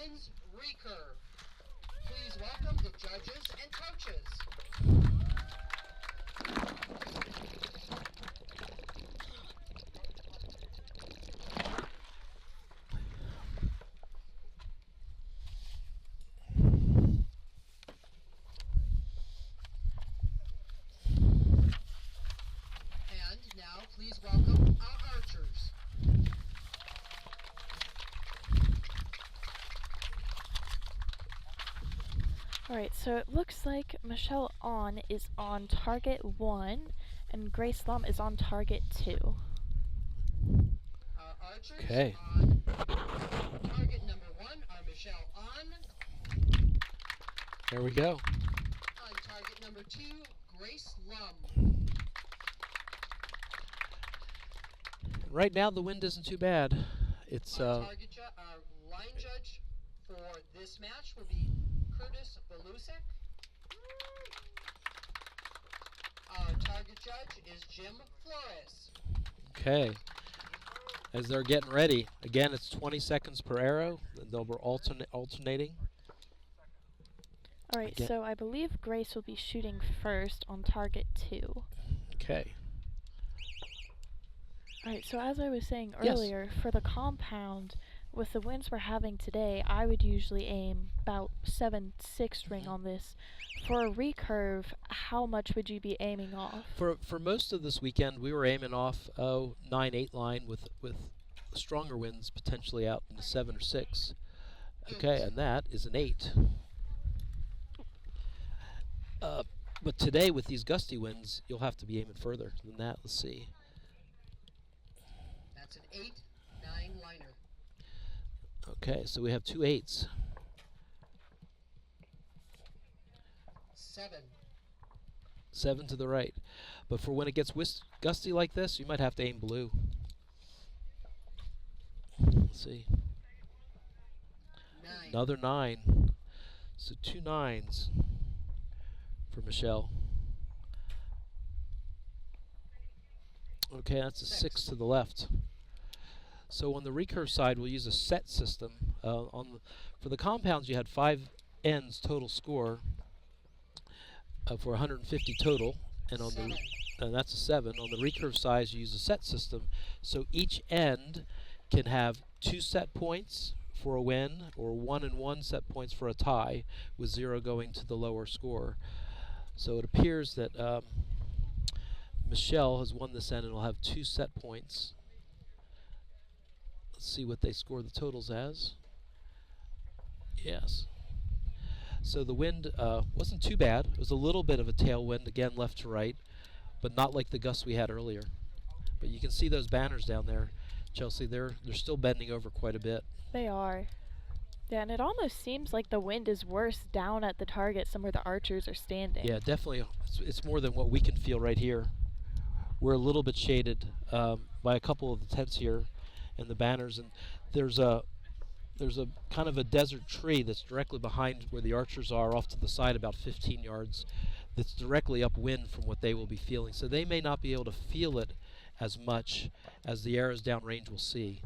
women's recurve. Please welcome the judges and coaches. And now please welcome our archers. Alright, so it looks like Michelle On is on target 1 and Grace Lum is on target 2. Our archers Okay. on target number 1 are Michelle On. There we go. On target number 2, Grace Lum. Right now the wind isn't too bad. It's Our line judge for this match will be Curtis Belusek. Our target judge is Jim Flores. okay. As they're getting ready, again it's 20 seconds per arrow. They'll be alternating. Alright, Again. so I believe Grace will be shooting first on target 2. Okay. Alright, so as I was saying Yes. earlier, for the compound, with the winds we're having today, I would usually aim about 7/6 string on this. For a recurve, how much would you be aiming off? For most of this weekend, we were aiming off 9-8 line with stronger winds potentially out in the 7 or 6. Okay, and that is an 8. But today with these gusty winds, you'll have to be aiming further than that. Let's see. That's an 8-9 liner. Okay, so we have 2 8s. 7. 7 to the right. But for when it gets gusty like this, you might have to aim blue. Let's see. 9. Another 9. So 2 9s for Michelle. Okay, that's a 6 to the left. So on the recurve side, we'll use a set system. For the compounds, you had 5 ends total score for 150 total, and on that's a 7. On the recurve side, you use a set system. So each end can have 2 set points for a win, or 1 and 1 set points for a tie, with 0 going to the lower score. So it appears that Michelle has won this end and will have 2 set points. Let's see what they score the totals as. Yes. So the wind wasn't too bad. It was a little bit of a tailwind, again left to right, but not like the gusts we had earlier. But you can see those banners down there, Chelsea. They're still bending over quite a bit. They are. Yeah, and it almost seems like the wind is worse down at the target, somewhere the archers are standing. Yeah, definitely. It's more than what we can feel right here. We're a little bit shaded by a couple of the tents here and the banners, and there's a kind of a desert tree that's directly behind where the archers are, off to the side about 15 yards, that's directly upwind from what they will be feeling. So they may not be able to feel it as much as the arrows downrange will see.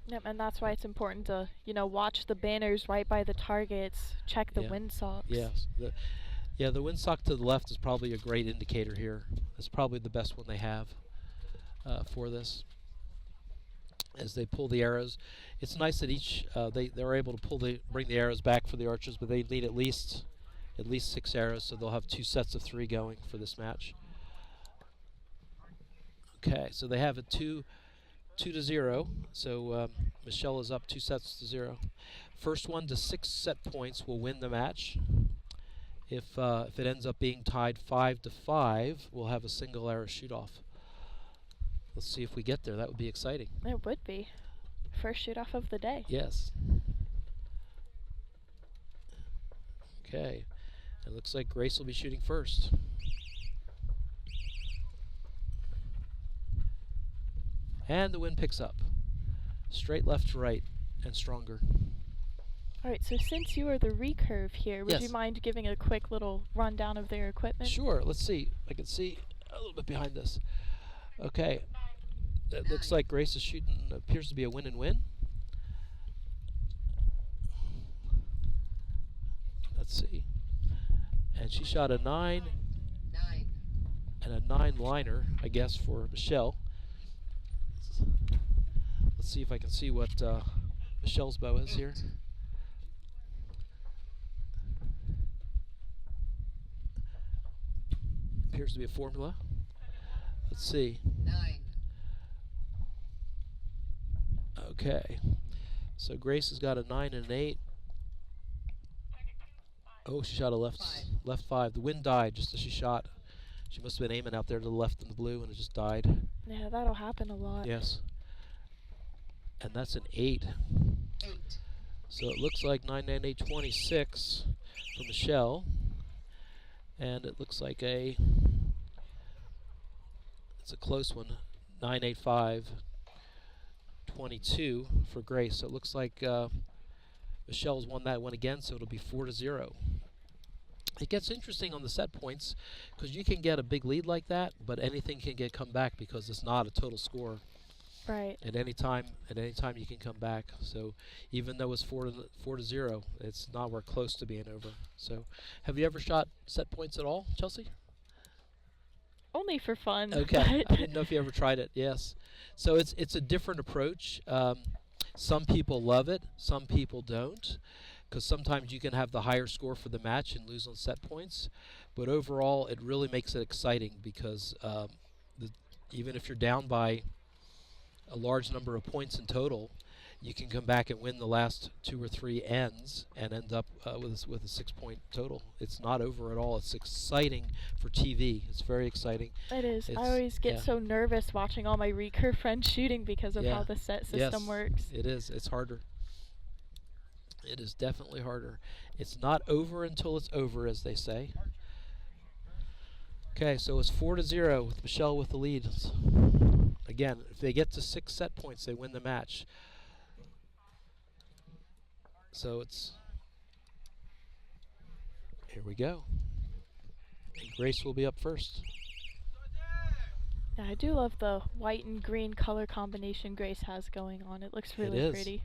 Yep, and that's why it's important to, watch the banners right by the targets, check the windsocks. Yes. The windsock to the left is probably a great indicator here. It's probably the best one they have for this. As they pull the arrows, it's nice that each they're able to bring the arrows back for the archers, but they need at least 6 arrows, so they'll have 2 sets of 3 going for this match. Okay, so they have it 2 to 0. So Michelle is up 2 sets to 0. First one to 6 set points will win the match. If it ends up being tied 5 to 5, we'll have a single arrow shoot off. Let's see if we get there. That would be exciting. It would be. First shoot off of the day. Yes. Okay. It looks like Grace will be shooting first. And the wind picks up. Straight left to right and stronger. Alright, so since you are the recurve here, would Yes. you mind giving a quick little rundown of their equipment? Sure. Let's see. I can see a little bit behind this. Okay. It looks like Grace is shooting, appears to be a win and win. Let's see. And she shot a 9 9. and a 9 liner, I guess, for Michelle. Let's see if I can see what Michelle's bow is here. 8. Appears to be a formula. Let's see. 9. Okay. So Grace has got a 9 and an 8. Oh, she shot a left 5. The wind died just as she shot. She must have been aiming out there to the left in the blue, and it just died. Yeah, that'll happen a lot. Yes. And that's an 8. 8. So it looks like 99826 for Michelle. And it looks like it's a close one, 98522 for Grace. So it looks like Michelle's won that one again, so it'll be 4-0. It gets interesting on the set points because you can get a big lead like that, but anything can come back because it's not a total score. Right. At any time you can come back. So even though it's 4-0, it's nowhere close to being over. So, have you ever shot set points at all, Chelsea? Only for fun. Okay, but I didn't know if you ever tried it. Yes. So it's a different approach. Some people love it, some people don't, because sometimes you can have the higher score for the match and lose on set points. But overall, it really makes it exciting because even if you're down by a large number of points in total, you can come back and win the last 2 or 3 ends and end up with a 6-point total. It's not over at all. It's exciting for TV. It's very exciting. it is. It's, I always get yeah. so nervous watching all my recurve friends shooting because of Yeah. how the set system Yes, works. it is. It's harder. It is definitely harder. It's not over until it's over, as they say. Okay, so it's 4-0 with Michelle with the lead. Again, if they get to 6 set points, they win the match. So here we go. And Grace will be up first. Yeah, I do love the white and green color combination Grace has going on. It looks really is. pretty.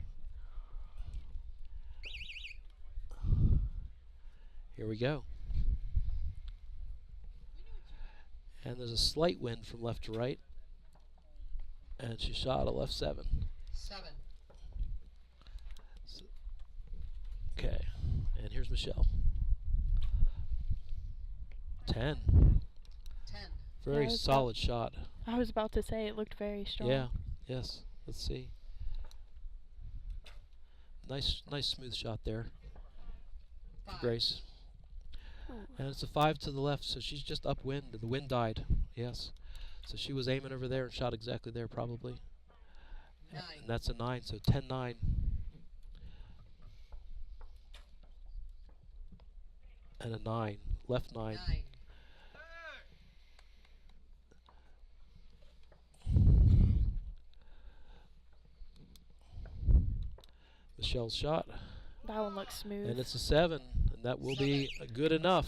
Here we go. And there's a slight wind from left to right. And she shot a left 7. 7. Okay, and here's Michelle. 10. 10. Very Yeah, it's solid shot. I was about to say it looked very strong. Yeah, yes. Let's see. Nice smooth shot there, 5. Grace. And it's a 5 to the left, so she's just upwind. The wind died, yes. So she was aiming over there and shot exactly there, probably. 9. And that's a 9, so 10-9. And a 9, left 9. 9. Michelle's shot, That one looks smooth. and it's a 7, and that will be good enough.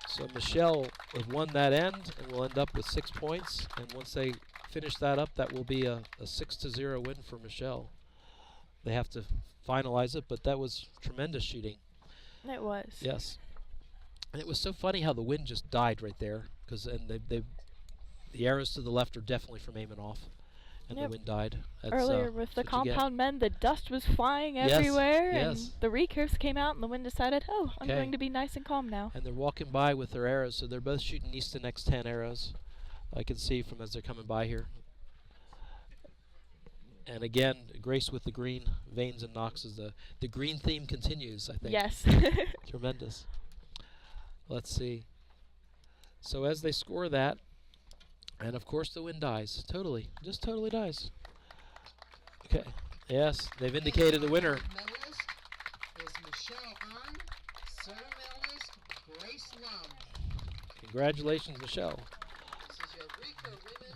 So Michelle have won that end, and will end up with 6 points. And once they finish that up, that will be a 6-0 win for Michelle. They have to finalize it, but that was tremendous shooting. It was. Yes, and it was so funny how the wind just died right there, because the arrows to the left are definitely from aiming off, and Yep. the wind died. That's, Earlier with the that's what you get. compound men, the dust was flying Yes, everywhere, yes. and the recurves came out, and the wind decided, oh, I'm Okay. going to be nice and calm now. And they're walking by with their arrows, so they're both shooting east to next 10 arrows. I can see from as they're coming by here. And again, Grace with the green veins and knocks. The green theme continues, I think. Yes. Tremendous. Let's see. So as they score that, and of course the wind dies. Totally. Just totally dies. Okay. Yes, they've indicated the winner. Medalist is Michelle Ahn. Silver medalist, Grace Lum. Congratulations, Michelle. This is your Recurve Women